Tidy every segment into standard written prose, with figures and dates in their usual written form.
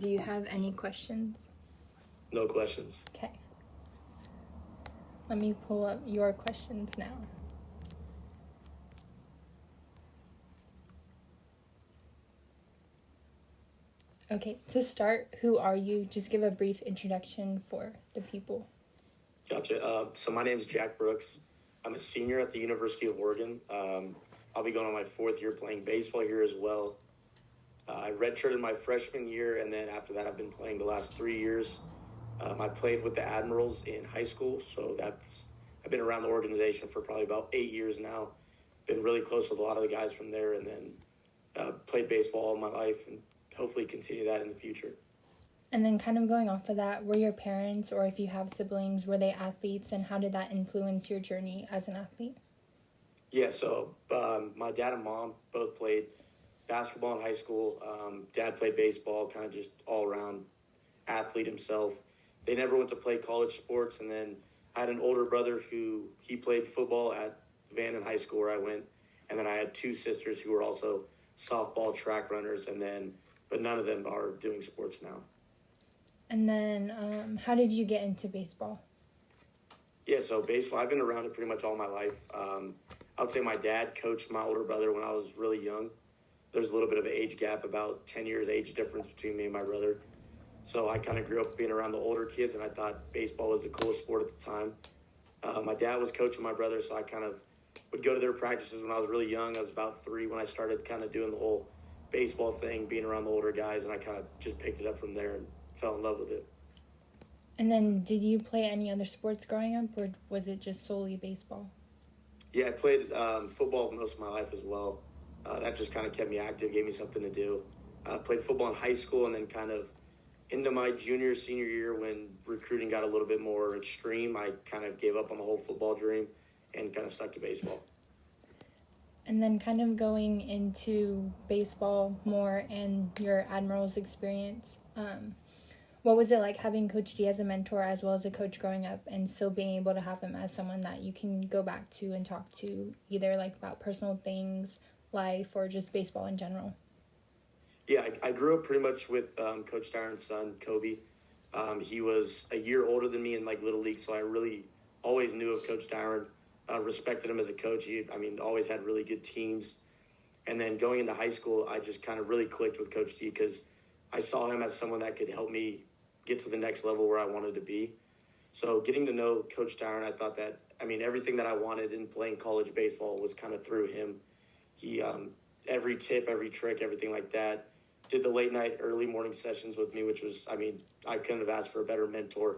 Do you have any questions? No questions. Okay. Let me pull up your questions now. Okay, to start, who are you? Just give a brief introduction for the people. Gotcha. So my name is Jack Brooks. I'm a senior at the University of Oregon. I'll be going on my fourth year playing baseball here as well. I redshirted my freshman year, and then after that, I've been playing the last 3 years. I played with the Admirals in high school, so I've been around the organization for probably about 8 years now. Been really close with a lot of the guys from there, and then played baseball all my life, and hopefully continue that in the future. And then kind of going off of that, were your parents, or if you have siblings, were they athletes, and how did that influence your journey as an athlete? Yeah, so my dad and mom both played basketball in high school. Dad played baseball, kind of just all around athlete himself. They never went to play college sports, and then I had an older brother who he played football at Vanden High School where I went, and then I had two sisters who were also softball track runners, but none of them are doing sports now. And then how did you get into baseball? Yeah, so baseball, I've been around it pretty much all my life. I would say my dad coached my older brother when I was really young. There's a little bit of an age gap, about 10 years age difference between me and my brother. So I kind of grew up being around the older kids, and I thought baseball was the coolest sport at the time. My dad was coaching my brother, so I kind of would go to their practices when I was really young. I was about 3 when I started kind of doing the whole baseball thing, being around the older guys, and I kind of just picked it up from there and fell in love with it. And then did you play any other sports growing up, or was it just solely baseball? Yeah, I played football most of my life as well. That just kind of kept me active, gave me something to do. Played football in high school, and then kind of into my senior year when recruiting got a little bit more extreme, I kind of gave up on the whole football dream and kind of stuck to baseball. And then kind of going into baseball more and your Admirals experience, what was it like having Coach D as a mentor as well as a coach growing up, and still being able to have him as someone that you can go back to and talk to either like about personal things, life, or just baseball in general? Yeah, I grew up pretty much with Coach Tyron's son, Kobe. He was a year older than me in like Little League, so I really always knew of Coach Tyron, respected him as a coach. Always had really good teams. And then going into high school, I just kind of really clicked with Coach D because I saw him as someone that could help me get to the next level where I wanted to be. So getting to know Coach Tyron, I thought that, everything that I wanted in playing college baseball was kind of through him. He, every tip, every trick, everything like that. Did the late night, early morning sessions with me, which was, I couldn't have asked for a better mentor.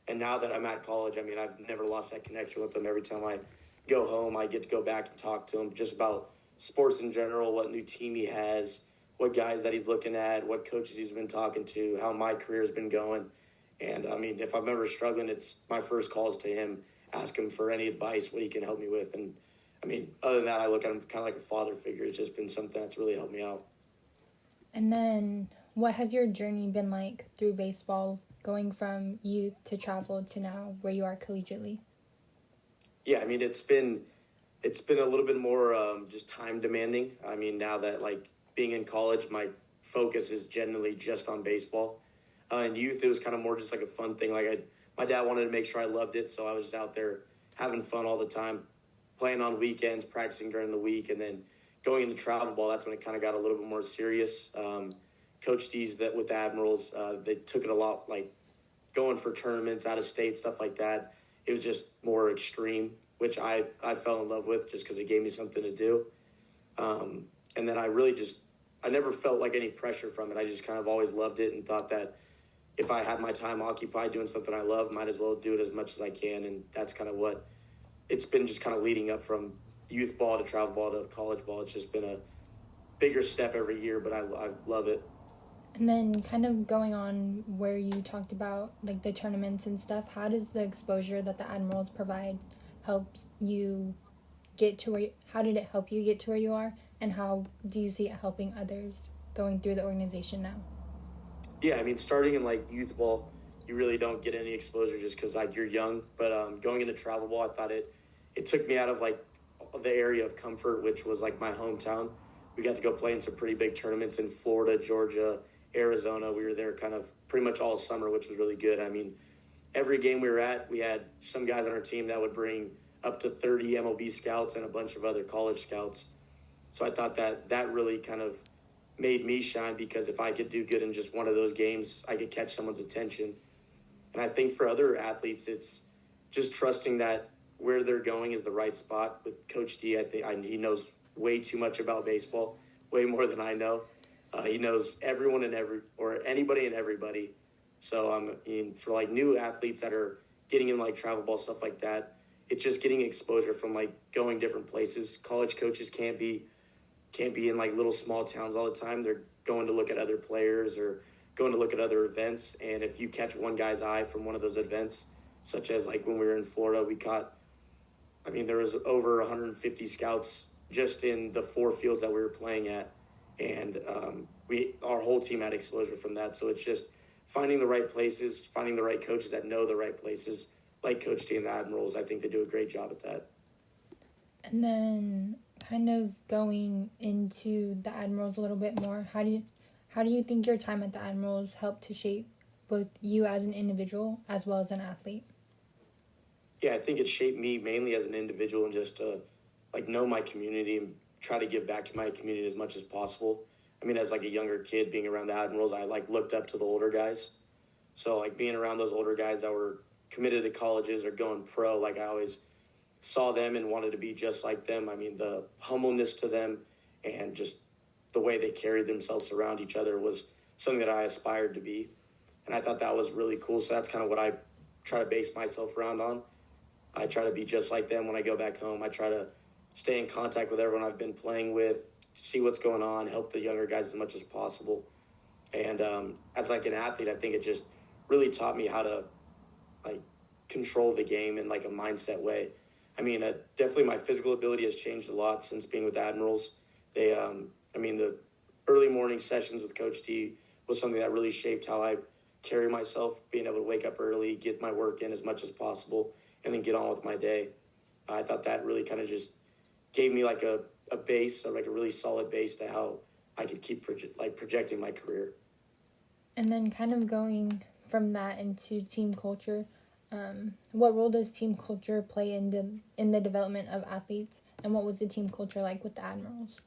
And now that I'm at college, I've never lost that connection with him. Every time I go home, I get to go back and talk to him just about sports in general, what new team he has, what guys that he's looking at, what coaches he's been talking to, how my career's been going. And, if I'm ever struggling, it's my first calls to him, ask him for any advice, what he can help me with. And, other than that, I look at him kind of like a father figure. It's just been something that's really helped me out. And then what has your journey been like through baseball, going from youth to travel to now where you are collegiately? Yeah, it's been a little bit more just time demanding. Now that like being in college, my focus is generally just on baseball. In youth, it was kind of more just like a fun thing. My dad wanted to make sure I loved it, so I was just out there having fun all the time, playing on weekends, practicing during the week, and then going into travel ball. That's when it kind of got a little bit more serious. Coach D's that with the Admirals, they took it a lot, like going for tournaments out of state, stuff like that. It was just more extreme, which I fell in love with just because it gave me something to do. And then I never felt like any pressure from it. I just kind of always loved it and thought that if I had my time occupied doing something I love, might as well do it as much as I can. And that's kind of what it's been, just kind of leading up from youth ball to travel ball to college ball. It's just been a bigger step every year, but I love it. And then kind of going on where you talked about like the tournaments and stuff, how does the exposure that the Admirals provide help you get to how did it help you get to where you are, and how do you see it helping others going through the organization now? Yeah, starting in like youth ball, you really don't get any exposure just because you're young. But going into travel ball, I thought it took me out of like the area of comfort, which was like my hometown. We got to go play in some pretty big tournaments in Florida, Georgia, Arizona. We were there kind of pretty much all summer, which was really good. I mean, every game we were at, we had some guys on our team that would bring up to 30 MLB scouts and a bunch of other college scouts. So I thought that that really kind of made me shine because if I could do good in just one of those games, I could catch someone's attention. And I think for other athletes, it's just trusting that where they're going is the right spot. With Coach D, he knows way too much about baseball, way more than I know. He knows everyone and anybody and everybody. So for like new athletes that are getting in like travel ball stuff like that, it's just getting exposure from like going different places. College coaches can't be in like little small towns all the time. They're going to look at other players or going to look at other events. And if you catch one guy's eye from one of those events, such as like when we were in Florida, there was over 150 scouts just in the 4 fields that we were playing at. And our whole team had exposure from that. So it's just finding the right places, finding the right coaches that know the right places, like Coach T and the Admirals. I think they do a great job at that. And then kind of going into the Admirals a little bit more, how do you think your time at the Admirals helped to shape both you as an individual as well as an athlete? Yeah, I think it shaped me mainly as an individual and just to know my community and try to give back to my community as much as possible. I mean, as like a younger kid being around the Admirals, I looked up to the older guys. So being around those older guys that were committed to colleges or going pro, I always saw them and wanted to be just like them. I mean, the humbleness to them and just the way they carried themselves around each other was something that I aspired to be. And I thought that was really cool. So that's kind of what I try to base myself around on. I try to be just like them when I go back home. I try to stay in contact with everyone I've been playing with, see what's going on, help the younger guys as much as possible. And as an athlete, I think it just really taught me how to control the game in a mindset way. I mean, definitely my physical ability has changed a lot since being with Admirals. The early morning sessions with Coach T was something that really shaped how I carry myself, being able to wake up early, get my work in as much as possible, and then get on with my day. I thought that really kind of just gave me a base, a really solid base to how I could keep projecting my career. And then kind of going from that into team culture, what role does team culture play in the development of athletes, and what was the team culture like with the Admirals?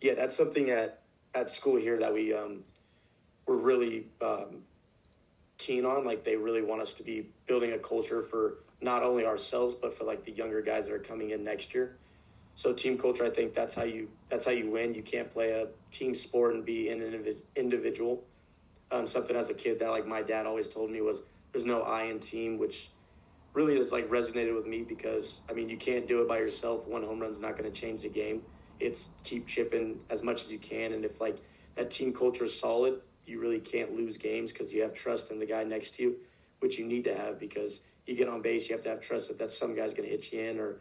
Yeah, that's something at school here that we were really keen on. They really want us to be building a culture for not only ourselves but for the younger guys that are coming in next year. So team culture, I think that's how you win. You can't play a team sport and be an individual. Something as a kid that my dad always told me was there's no I in team, which really has resonated with me because you can't do it by yourself. One home run's not going to change the game. It's keep chipping as much as you can, and if that team culture is solid, you really can't lose games because you have trust in the guy next to you, which you need to have because you get on base, you have to have trust that some guy's going to hit you in, or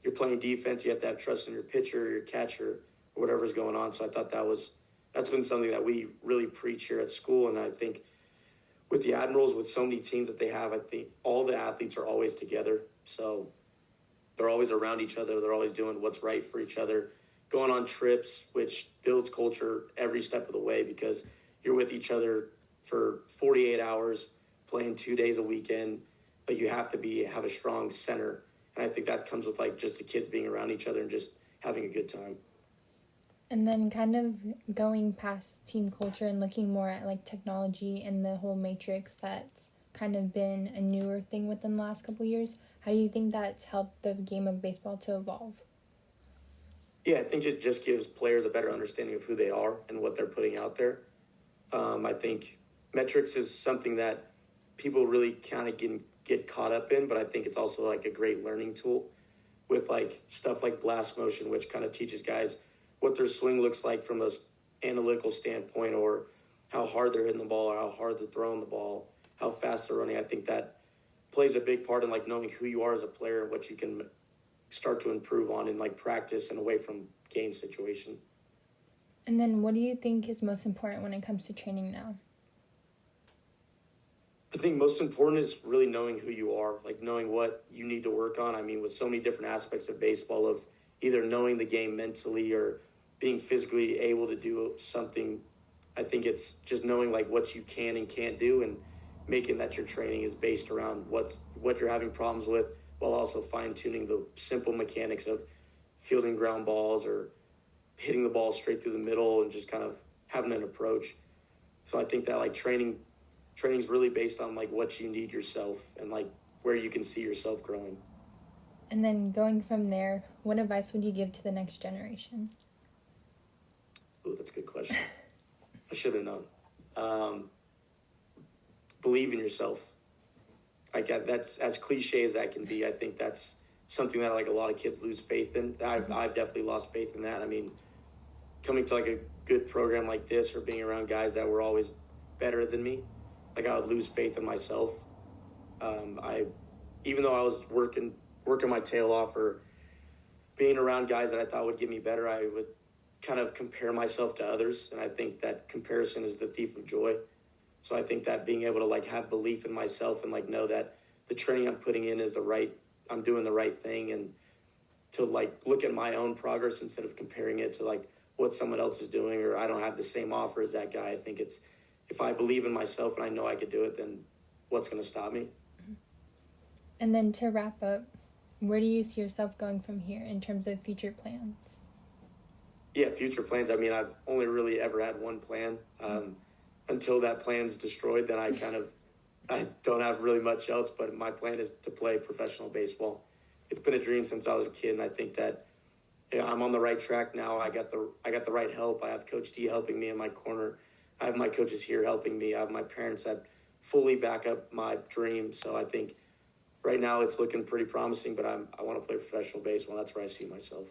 you're playing defense, you have to have trust in your pitcher or your catcher or whatever's going on. So I thought that's been something that we really preach here at school, and I think with the Admirals, with so many teams that they have, I think all the athletes are always together. So they're always around each other. They're always doing what's right for each other, going on trips, which builds culture every step of the way because you're with each other for 48 hours, playing 2 days a weekend. You have to have a strong center. And I think that comes with just the kids being around each other and just having a good time. And then kind of going past team culture and looking more at technology and the whole matrix that's kind of been a newer thing within the last couple of years. How do you think that's helped the game of baseball to evolve? Yeah, I think it just gives players a better understanding of who they are and what they're putting out there. I think metrics is something that people really kind of get caught up in, but I think it's also a great learning tool with stuff like blast motion, which kind of teaches guys what their swing looks like from an analytical standpoint, or how hard they're hitting the ball, or how hard they're throwing the ball, how fast they're running. I think that plays a big part in knowing who you are as a player and what you can start to improve on in practice and away from game situation. And then what do you think is most important when it comes to training now? I think most important is really knowing who you are, knowing what you need to work on. With so many different aspects of baseball, of either knowing the game mentally or being physically able to do something I think it's just knowing like what you can and can't do, and making that your training is based around what you're having problems with, while also fine tuning the simple mechanics of fielding ground balls or hitting the ball straight through the middle and just kind of having an approach. So I think that like training's really based on like what you need yourself and like where you can see yourself growing. And then going from there, what advice would you give to the next generation? Ooh, that's a good question. I should have known. Believe in yourself. Like that's as cliche as that can be. I think that's something that like a lot of kids lose faith in. I've definitely lost faith in that. I mean, coming to like a good program like this or being around guys that were always better than me, like I would lose faith in myself. I even though I was working my tail off or being around guys that I thought would get me better, I would kind of compare myself to others, and I think that comparison is the thief of joy. So I think that being able to like have belief in myself and like know that the training I'm putting in is I'm doing the right thing, and to like look at my own progress instead of comparing it to like what someone else is doing, or I don't have the same offer as that guy. I think it's, if I believe in myself and I know I could do it, then what's going to stop me? And then to wrap up, where do you see yourself going from here in terms of future plans? Yeah, future plans. I mean, I've only really ever had one plan. Until that plan's destroyed, then I don't have really much else. But my plan is to play professional baseball. It's been a dream since I was a kid, and I think that I'm on the right track now. I got the right help. I have Coach D helping me in my corner. I have my coaches here helping me. I have my parents that fully back up my dream. So I think right now it's looking pretty promising. But I want to play professional baseball. That's where I see myself.